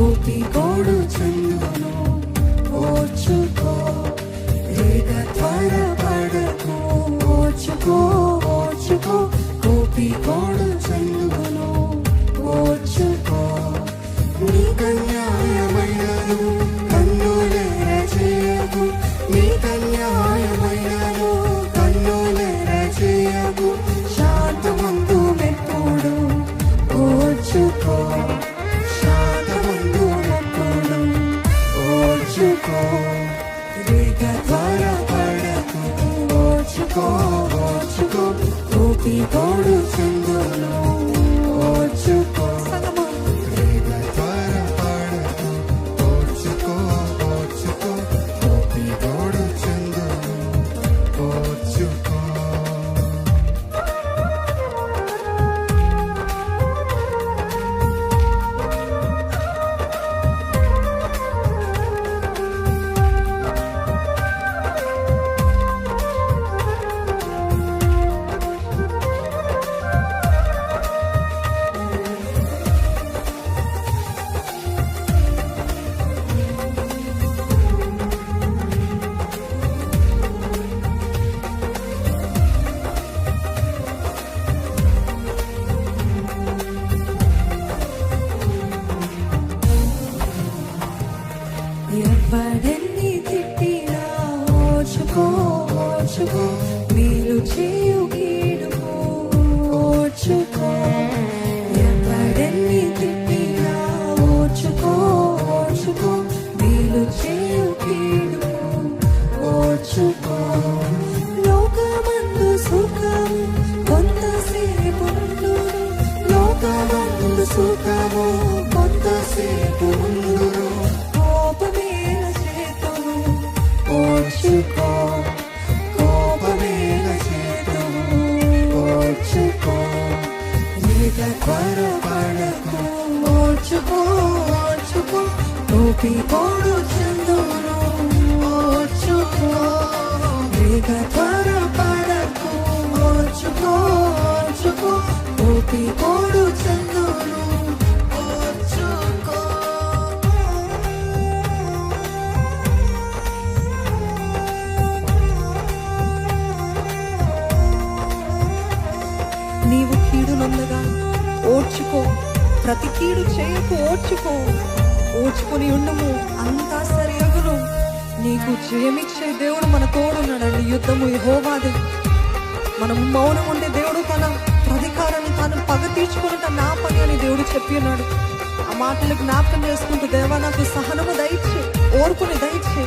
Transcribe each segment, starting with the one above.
ఓపికోడు చెందును ఓర్చుకో, రేగ త్వరపడకు ఓర్చుకో ఓర్చుకో, ఓపికోడు చెందును ఓర్చుకో. నీకన్యాయమైనను కన్నులెర చేయకు, నీకన్యాయమైనను కన్నులెర చేయకు, శాంతమందు మెప్పుడు ఓర్చుకో, శాంతమందు మెప్పుడు ఓర్చుకో, రేగ త్వరపడకు ఓర్చుకో ఓర్చుకో, ఓపికోడు చెందును ఓర్చుకో. ఎవడెన్ని తిట్టినా ఓర్చుకో ఓర్చుకో, మేలు చేయు కీడుకు ఓర్చుకో. ఎవడెన్ని తిట్టినా ఓర్చుకో ఓర్చుకో, మేలు చేయు కీడుకు ఓర్చుకో. లోకమందు సుఖము కొంతసేపు ఉండును, లోకమందు సుఖము కొంతసేపు ఉండును, ఓర్చుకో, కోపమేల చేతుము ఓర్చుకో, రేగ త్వరపడకు ఓర్చుకో ఓర్చుకో, ఓపికోడు చెందును ఓర్చుకో, రేగ త్వరపడకు ఓర్చుకో ఓర్చుకో, ఓపికోడు చెందును ఓర్చుకో. నీవు కీడు నొందగా ఓర్చుకో, ప్రతి కీడు చేయకు ఓర్చుకో, ఓర్చుకొని ఉండము అంతా సరియగును. నీకు జయమిచ్చే దేవుడు మన తోడున్నాడండి. యుద్ధము యెహోవాదే. మనం మౌనం ఉండే దేవుడు తన ప్రతీకారాన్ని తాను పగ తీర్చుకున్నట నా పని అని దేవుడు చెప్పి ఉన్నాడు. ఆ మాటలు జ్ఞాపకం చేసుకుంటూ దేవా నాకు సహనము దయచే, ఓర్పుని దయచే.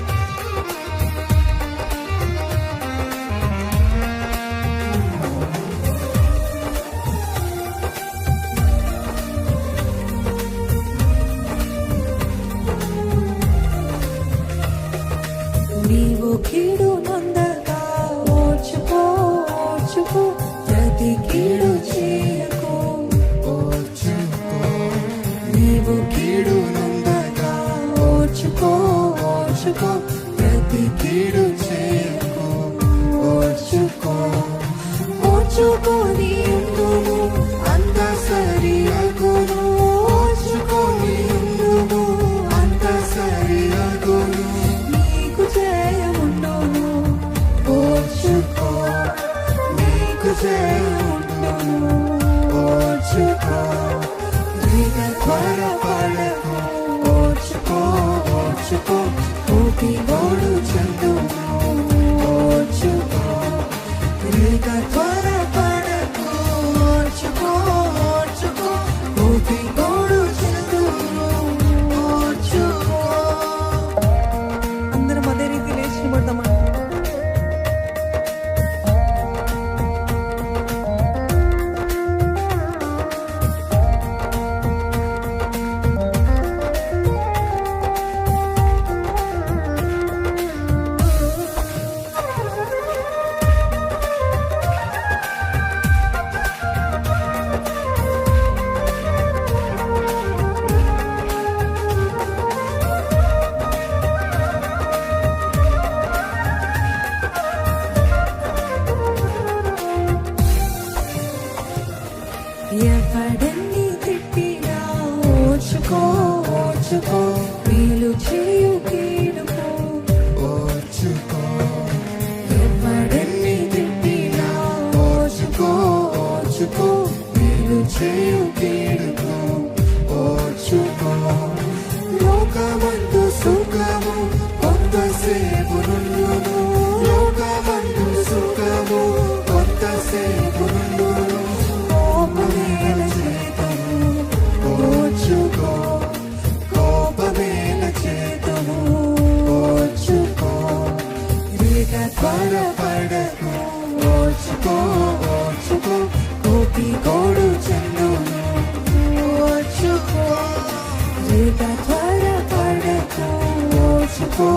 నీవు కీడు నొందగా ఓర్చుకో ఓర్చుకో, ప్రతి కీడు చేయకు ఓర్చుకో. నీవు కీడు నొందగా ఓర్చుకో ఓర్చుకో, ఓర్చుకో, మేలు చేయు కీడుకు ఓర్చుకో, ఎవడెన్ని తిట్టినా ఓర్చుకో, ఓర్చుకో, మేలు చేయు కీడుకు ఓర్చుకో. లోకమందు సుఖము కొంతసేపు నుండును, లోకమందు సుఖము కొంతసేపు నుండును. కోపమేల చేతము ఓర్చుకో, కోపమేల చేతము ఓర్చుకో. రేగ త్వరపడకు, ఓర్చుకో, ఓర్చుకో, కోపి కోడు చెందును ఓర్చుకో. రేగ త్వరపడకు ఓర్చుకో,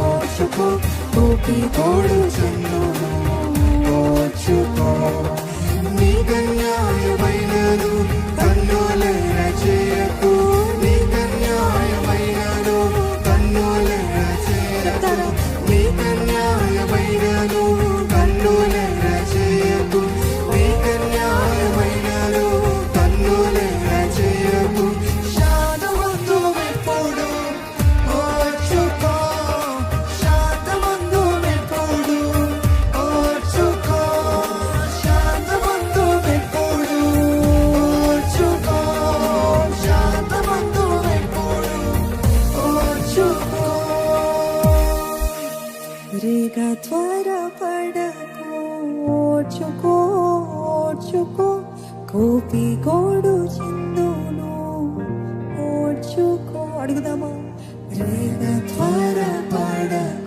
ఓర్చుకో, కోపి కోడు చెందును ఓర్చుకో. నీకన్యాయమైనను కన్నులెర చేయకు, నీకన్యాయమైనను కన్నులెర చేయకు, నీకన్యాయమైనను కన్నులెర చేయకు, నీకన్యాయమైనను కన్నులెర చేయకు. శాంతమందు ఎప్పుడు ఓర్చుకో, శాంతమందు ఎప్పుడు ఓర్చుకో, శాంతమందు ఎప్పుడు ఓర్చుకో, శాంతమందు ఎప్పుడు ఓర్చుకో. రేగ త్వరపడకు ఓర్చుకో, ఓర్చుకో, కోపి కోడు చిందును ఓర్చుకో. అడుగుదామా? రేగ త్వరపడకు